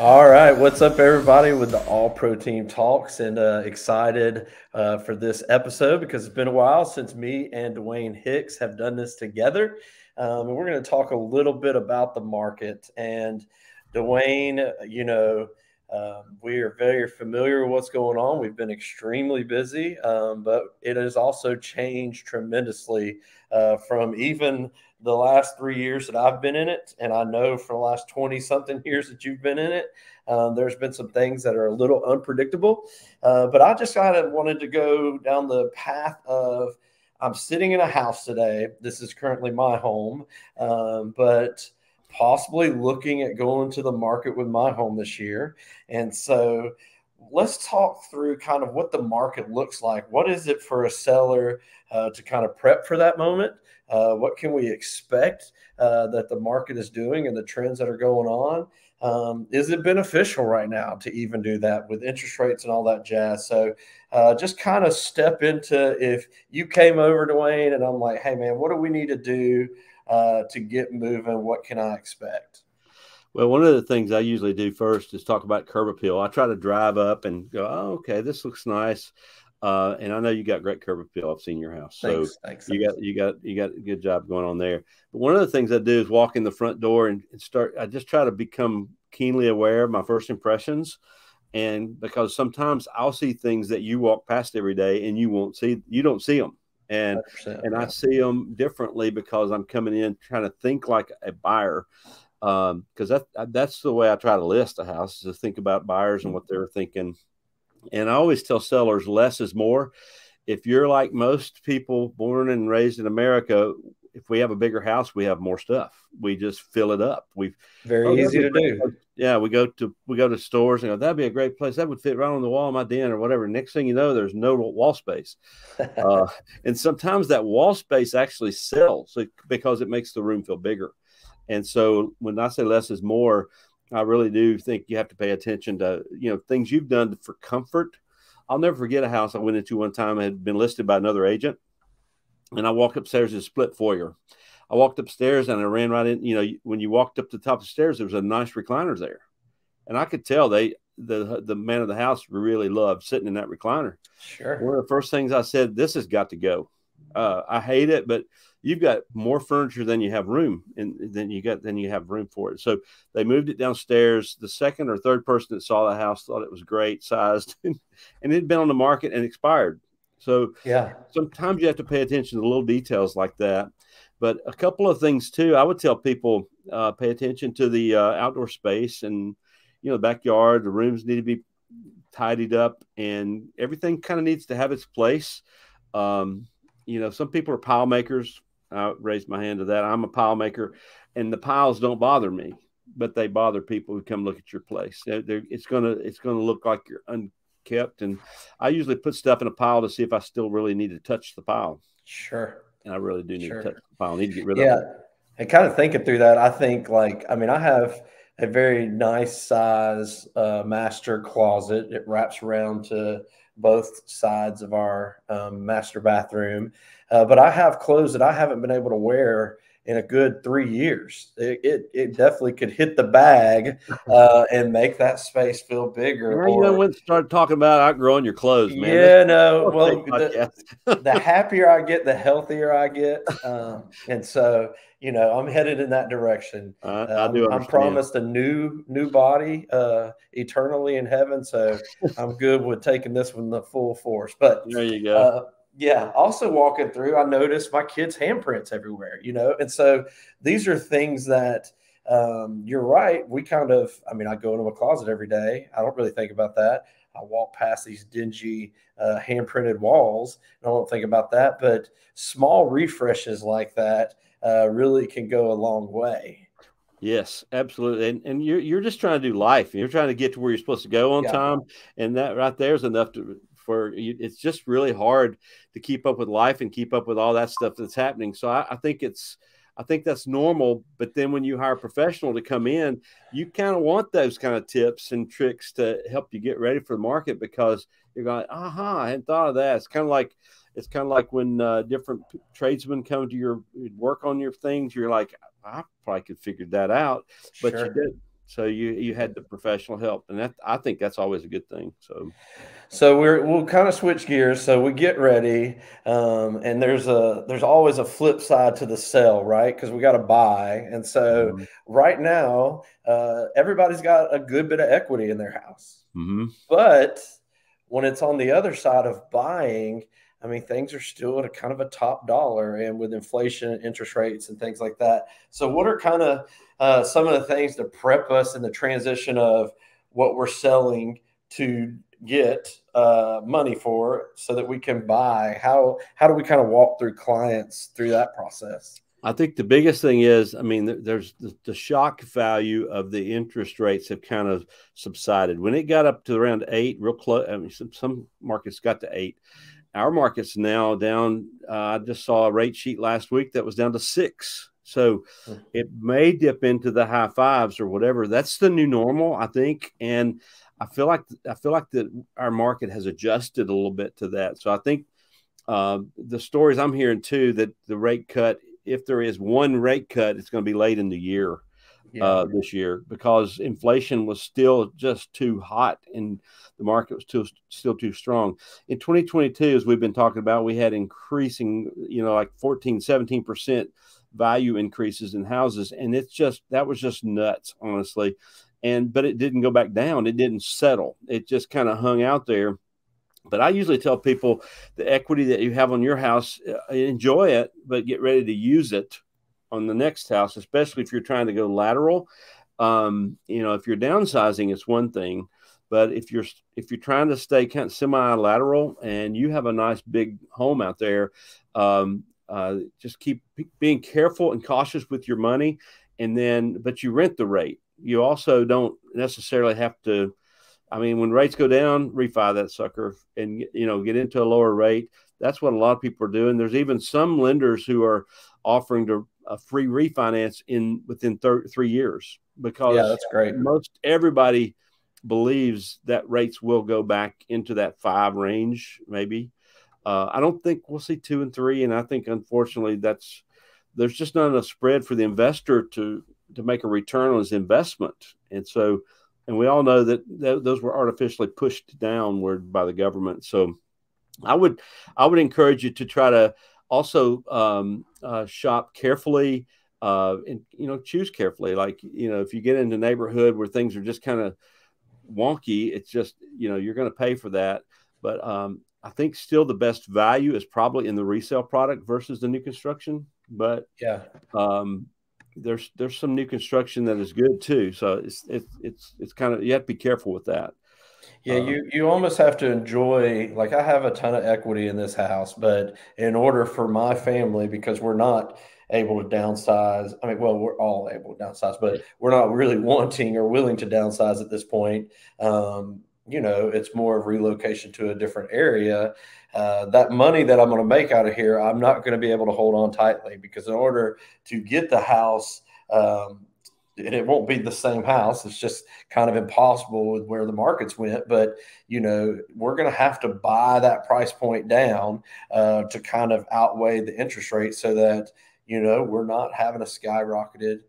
All right, what's up, everybody, with the All Pro Team Talks, and excited for this episode because it's been a while since me and Dwayne Hicks have done this together. And we're going to talk a little bit about the market. And Dwayne, we are very familiar with what's going on. We've been extremely busy, but it has also changed tremendously from even the last 3 years that I've been in it. And I know for the last 20 something years that you've been in it, there's been some things that are a little unpredictable. But I just kind of wanted to go down the path of I'm sitting in a house today. This is currently my home, but possibly looking at going to the market with my home this year. And so let's talk through kind of what the market looks like. What is it for a seller to kind of prep for that moment? What can we expect that the market is doing and the trends that are going on? Is it beneficial right now to even do that with interest rates and all that jazz? So just kind of step into, if you came over, Dwayne, and I'm like, hey, man, what do we need to do to get moving? What can I expect? Well, one of the things I usually do first is talk about curb appeal. I try to drive up and go, oh, okay, this looks nice. And I know you got great curb appeal. I've seen your house. So Thanks. you got a good job going on there. But one of the things I do is walk in the front door and start. I just try to become keenly aware of my first impressions. And because sometimes I'll see things that you walk past every day and you don't see them. And I see them differently because I'm coming in trying to think like a buyer. Because that's the way I try to list a house, is to think about buyers and what they're thinking. And I always tell sellers less is more. If you're like most people born and raised in America, if we have a bigger house, we have more stuff. We just fill it up. Very easy to do. Yeah, we go to stores and go, that'd be a great place. That would fit right on the wall of my den or whatever. Next thing you know, there's no wall space. And sometimes that wall space actually sells because it makes the room feel bigger. And so when I say less is more, I really do think you have to pay attention to, things you've done for comfort. I'll never forget a house I went into one time. It had been listed by another agent. And I walked upstairs, a split foyer. I walked upstairs and I ran right in. When you walked up the top of the stairs, there was a nice recliner there. And I could tell the man of the house really loved sitting in that recliner. Sure. One of the first things I said, this has got to go. I hate it, but you've got more furniture than you have room, and then you have room for it. So they moved it downstairs. The second or third person that saw the house thought it was great sized, and it had been on the market and expired. So yeah, sometimes you have to pay attention to little details like that. But a couple of things too, I would tell people pay attention to the outdoor space and the backyard. The rooms need to be tidied up, and everything kind of needs to have its place. Some people are pile makers. I raised my hand to that. I'm a pile maker, and the piles don't bother me, but they bother people who come look at your place. It's gonna look like you're unkept, and I usually put stuff in a pile to see if I still really need to touch the pile. Sure. And I really do need to touch the pile. I need to get rid of it. Yeah, and kind of thinking through that, I think I have a very nice size master closet. It wraps around to both sides of our master bathroom. But I have clothes that I haven't been able to wear in a good 3 years. It definitely could hit the bag and make that space feel bigger. When start talking about outgrowing your clothes, man. Yeah, no. Well, the happier I get, the healthier I get. And so, I'm headed in that direction. I'm promised a new body eternally in heaven. So I'm good with taking this one the full force. But there you go. Yeah. Also walking through, I noticed my kids' handprints everywhere, and so these are things that you're right. We kind of, I go into a closet every day. I don't really think about that. I walk past these dingy hand printed walls and I don't think about that, but small refreshes like that really can go a long way. Yes, absolutely. And you're just trying to do life. You're trying to get to where you're supposed to go on time. And that right there is enough for you. It's just really hard to keep up with life and keep up with all that stuff that's happening. So I think that's normal. But then when you hire a professional to come in, you kind of want those kind of tips and tricks to help you get ready for the market, because you're going, I hadn't thought of that. It's kind of like when different tradesmen come to your work on your things, you're like, I probably could figure that out, but you did. So you had the professional help, and that I think that's always a good thing. So we'll kind of switch gears. So we get ready, and there's always a flip side to the sell, right? Because we got to buy, and so mm-hmm. right now, everybody's got a good bit of equity in their house. Mm-hmm. But when it's on the other side of buying, I mean, things are still at a kind of a top dollar, and with inflation, interest rates, and things like that. So, what are kind of some of the things to prep us in the transition of what we're selling to get money for, so that we can buy? How do we kind of walk through clients through that process? I think the biggest thing is, I mean, there's the shock value of the interest rates have kind of subsided. When it got up to around 8, real close, I mean, some markets got to 8. Our market's now down. I just saw a rate sheet last week that was down to 6. So it may dip into the high 5s or whatever. That's the new normal, I think. And I feel like that our market has adjusted a little bit to that. So I think the stories I'm hearing too, that the rate cut, if there is one rate cut, it's going to be late in the year. This year, because inflation was still just too hot and the market was still too strong. In 2022, as we've been talking about, we had increasing, like 14-17% value increases in houses, and that was just nuts, honestly. But it didn't go back down. It didn't settle. It just kind of hung out there. But I usually tell people the equity that you have on your house, enjoy it, but get ready to use it on the next house, especially if you're trying to go lateral. If you're downsizing, it's one thing, but if you're trying to stay kind of semi-lateral and you have a nice big home out there, just keep being careful and cautious with your money. But you rent the rate. You also don't necessarily have to. I mean, when rates go down, refi that sucker and get into a lower rate. That's what a lot of people are doing. There's even some lenders who are offering a free refinance within 3 years, because that's great. Most everybody believes that rates will go back into that 5 range, maybe. I don't think we'll see 2 and 3, and I think unfortunately there's just not enough spread for the investor to make a return on his investment, and we all know that those were artificially pushed downward by the government. So I would encourage you to try to also shop carefully, and choose carefully. Like, if you get into a neighborhood where things are just kind of wonky, it's just you're going to pay for that. But I think still the best value is probably in the resale product versus the new construction. But there's some new construction that is good too. So it's kind of, you have to be careful with that. Yeah, you almost have to enjoy, like, I have a ton of equity in this house, but in order for my family, because we're not able to downsize, I mean, well, we're all able to downsize, but we're not really wanting or willing to downsize at this point. It's more of relocation to a different area. That money that I'm going to make out of here, I'm not going to be able to hold on tightly, because in order to get the house, and it won't be the same house. It's just kind of impossible with where the markets went. But, we're going to have to buy that price point down to kind of outweigh the interest rate, so that, we're not having a skyrocketed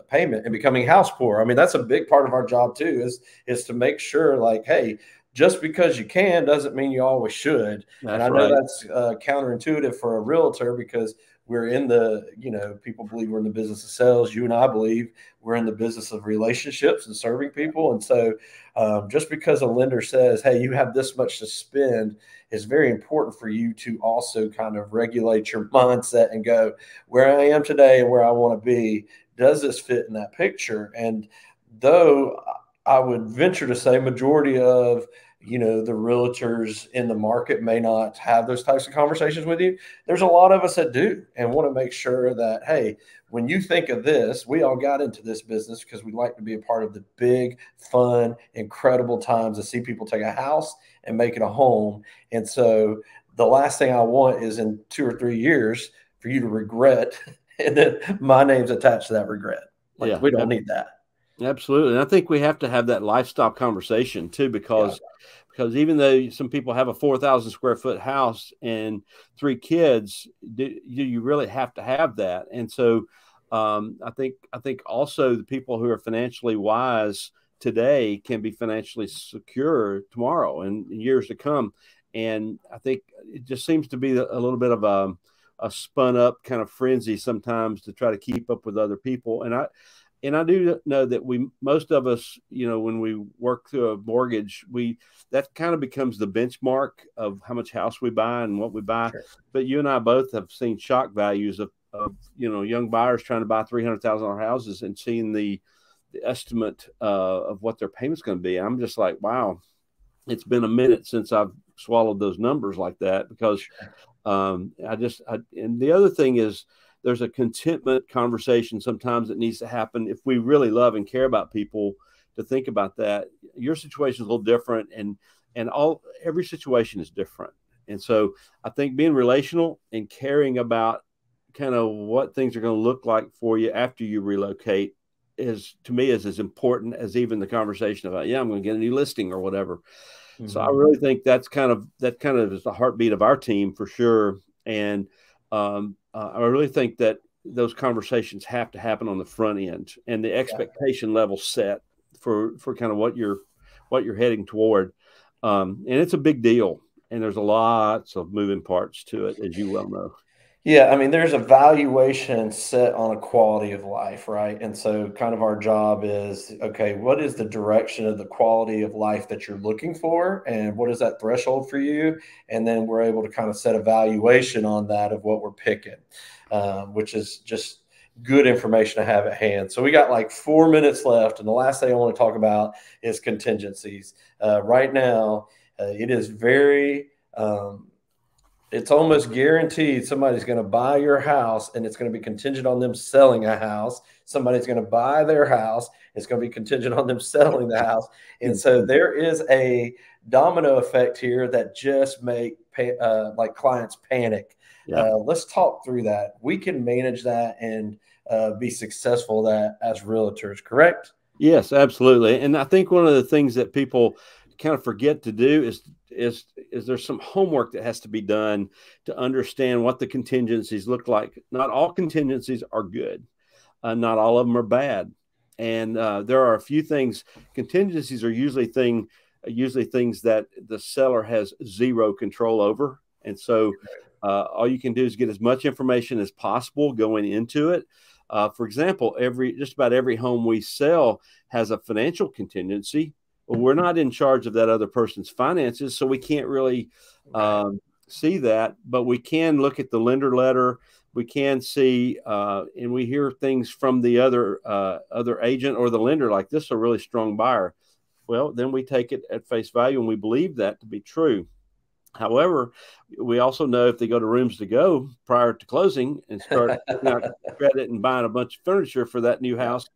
payment and becoming house poor. I mean, that's a big part of our job too, is to make sure, like, hey, just because you can doesn't mean you always should. And I know that's counterintuitive for a realtor, because we're in people believe we're in the business of sales. You and I believe we're in the business of relationships and serving people. And so just because a lender says, hey, you have this much to spend, is very important for you to also kind of regulate your mindset and go, where I am today and where I want to be, does this fit in that picture? And though I would venture to say majority of the realtors in the market may not have those types of conversations with you, there's a lot of us that do, and want to make sure that, hey, when you think of this, we all got into this business because we like to be a part of the big, fun, incredible times to see people take a house and make it a home. And so the last thing I want is in 2 or 3 years for you to regret and then my name's attached to that regret. Like, we don't need that. Absolutely. And I think we have to have that lifestyle conversation too, because even though some people have a 4,000 square foot house and 3 kids, do you really have to have that? And so I think also the people who are financially wise today can be financially secure tomorrow and years to come. And I think it just seems to be a little bit of a spun up kind of frenzy sometimes to try to keep up with other people. And I do know that most of us, when we work through a mortgage, that kind of becomes the benchmark of how much house we buy and what we buy. Sure. But you and I both have seen shock values of young buyers trying to buy $300,000 houses and seeing the estimate of what their payment's going to be. I'm just like, wow, it's been a minute since I've swallowed those numbers like that, because and the other thing is, there's a contentment conversation sometimes that needs to happen if we really love and care about people, to think about that. Your situation is a little different, and every situation is different. And so I think being relational and caring about kind of what things are going to look like for you after you relocate to me is as important as even the conversation about, I'm going to get a new listing or whatever. Mm-hmm. So I really think that kind of is the heartbeat of our team for sure. And I really think that those conversations have to happen on the front end, and the expectation level set for kind of what you're heading toward. And it's a big deal, and there's lots of moving parts to it, as you well know. Yeah, I mean, there's a valuation set on a quality of life, right? And so kind of our job is, okay, what is the direction of the quality of life that you're looking for? And what is that threshold for you? And then we're able to kind of set a valuation on that of what we're picking, which is just good information to have at hand. So we got like 4 minutes left. And the last thing I want to talk about is contingencies. Right now, it is it's almost guaranteed somebody's going to buy your house, and it's going to be contingent on them selling a house. Somebody's going to buy their house. It's going to be contingent on them selling the house. And so there is a domino effect here that just make like clients panic. Yeah. Let's talk through that. We can manage that and be successful that as realtors, correct? Yes, absolutely. And I think one of the things that people kind of forget to do is there's some homework that has to be done to understand what the contingencies look like. Not all contingencies are good. Not all of them are bad. And there are a few things. Contingencies are usually things that the seller has zero control over. And so all you can do is get as much information as possible going into it. For example, just about every home we sell has a financial contingency. Well, we're not in charge of that other person's finances, so we can't really see that, but we can look at the lender letter. We can see, and we hear things from the other agent or the lender, like, this is a really strong buyer. Well, then we take it at face value, and we believe that to be true. However, we also know if they go to Rooms to Go prior to closing and start putting out credit and buying a bunch of furniture for that new house,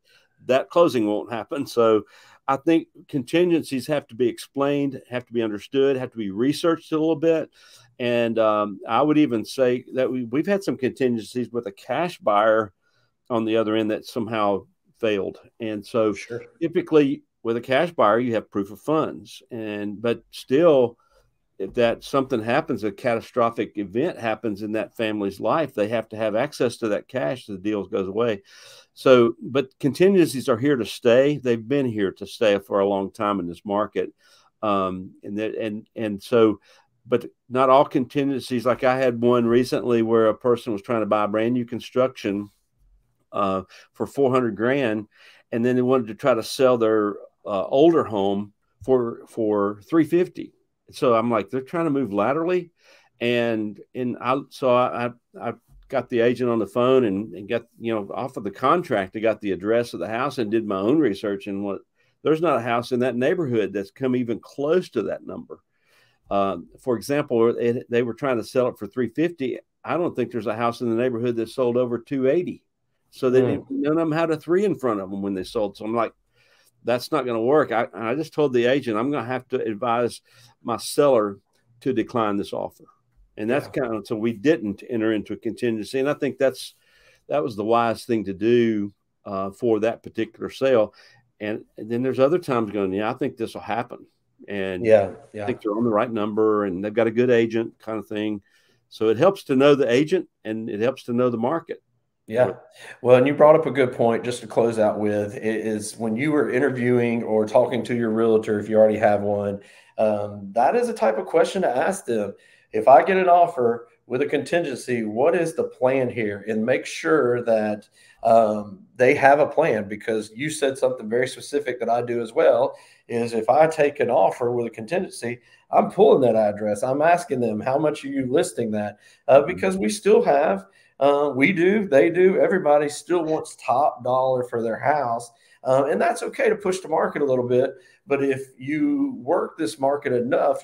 that closing won't happen. So I think contingencies have to be explained, have to be understood, have to be researched a little bit. And I would even say that we've had some contingencies with a cash buyer on the other end that somehow failed. And so typically with a cash buyer, you have proof of funds. But still, if that something happens, a catastrophic event happens in that family's life, they have to have access to that cash. The deal goes away. So, but contingencies are here to stay. They've been here to stay for a long time in this market. So, but not all contingencies. Like I had one recently where a person was trying to buy brand new construction for $400,000, and then they wanted to try to sell their older home for $350,000. So I'm like, they're trying to move laterally. I got the agent on the phone and got, off of the contract, I got the address of the house and did my own research. And there's not a house in that neighborhood that's come even close to that number. For example, they were trying to sell it for $350,000. I don't think there's a house in the neighborhood that sold over $280,000. So none of them had a 3 in front of them when they sold. So I'm like, that's not going to work. I just told the agent, I'm going to have to advise my seller to decline this offer. And that's kind of, so we didn't enter into a contingency. And I think that was the wise thing to do for that particular sale. And then there's other times going, I think this will happen. And I think they're on the right number and they've got a good agent kind of thing. So it helps to know the agent and it helps to know the market. Yeah. Well, and you brought up a good point just to close out with is when you were interviewing or talking to your realtor, if you already have one, that is a type of question to ask them. If I get an offer with a contingency, what is the plan here? And make sure that they have a plan, because you said something very specific that I do as well. Is if I take an offer with a contingency, I'm pulling that address. I'm asking them, how much are you listing that? Mhm. Because we still have we do, they do, everybody still wants top dollar for their house. And that's okay to push the market a little bit. But if you work this market enough,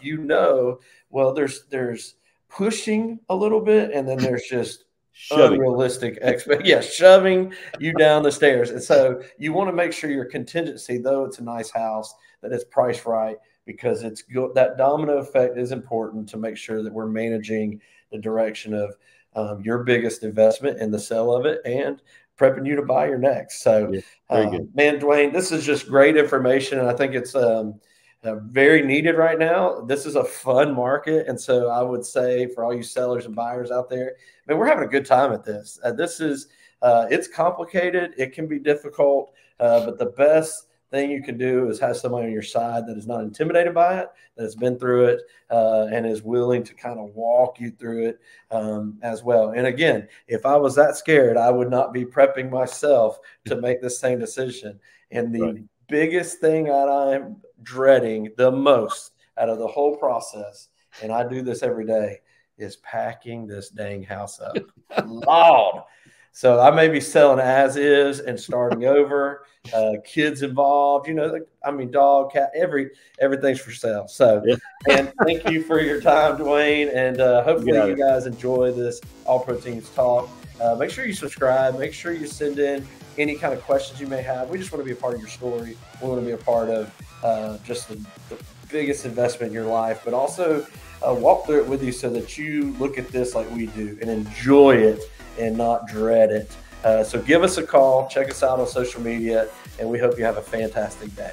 well, there's pushing a little bit, and then there's just Shoving. unrealistic expect yeah, shoving you down the stairs. And so you want to make sure your contingency, though it's a nice house, that it's priced right, because that domino effect is important to make sure that we're managing the direction of your biggest investment in the sale of it and prepping you to buy your next. So, Yeah, very good. man, Dwayne, this is just great information. And I think it's very needed right now. This is a fun market. And so I would say for all you sellers and buyers out there, man, we're having a good time at this. It's complicated. It can be difficult, but the best thing you can do is have somebody on your side that is not intimidated by it, that has been through it, and is willing to kind of walk you through it as well. And again, if I was that scared, I would not be prepping myself to make the same decision. And Right. the biggest thing that I'm dreading the most out of the whole process, and I do this every day, is packing this dang house up. Lord. So I may be selling as is and starting over. Kids involved, I mean, dog, cat, everything's for sale. So, Yeah, and thank you for your time, Dwayne. And you hopefully got you it. guys enjoy this All Proteins talk. Make sure you subscribe. Make sure you send in any kind of questions you may have. We just want to be a part of your story. We want to be a part of just the biggest investment in your life, but also walk through it with you so that you look at this like we do and enjoy it and not dread it. So give us a call, check us out on social media, and we hope you have a fantastic day.